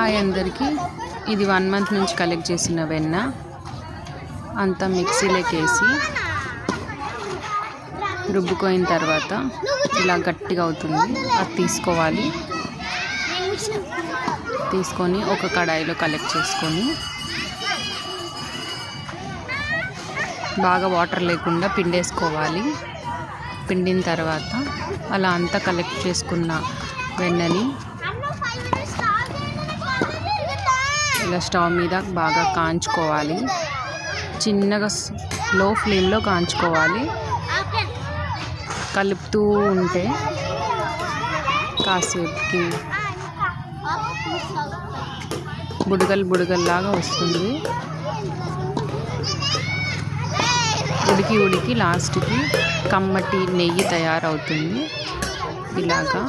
Hi అందరికీ. ఇది 1 month నుంచి కలెక్ట్ చేసిన వెన్న అంతా మిక్సీలోకి వేసి రుబ్బుకోయిన తర్వాత ఇలా గట్టిగా అవుతుంది. అది తీసుకోవాలి. తీసుకొని ఒక కడాయిలో కలెక్ట్ చేసుకొని బాగా వాటర్ లేకుండా పిండేసుకోవాలి. పిండిన తర్వాత అలా అంతా కలెక్ట్ చేసుకున్న వెన్నని ఇలా స్టవ్ మీద బాగా కాంచుకోవాలి. చిన్నగా లో ఫ్లేమ్లో కాంచుకోవాలి. కలుపుతూ ఉంటే కాసేపుకి బుడగల్లాగా వస్తుంది. ఉడికి లాస్ట్కి కమ్మటి నెయ్యి తయారవుతుంది. ఇలాగా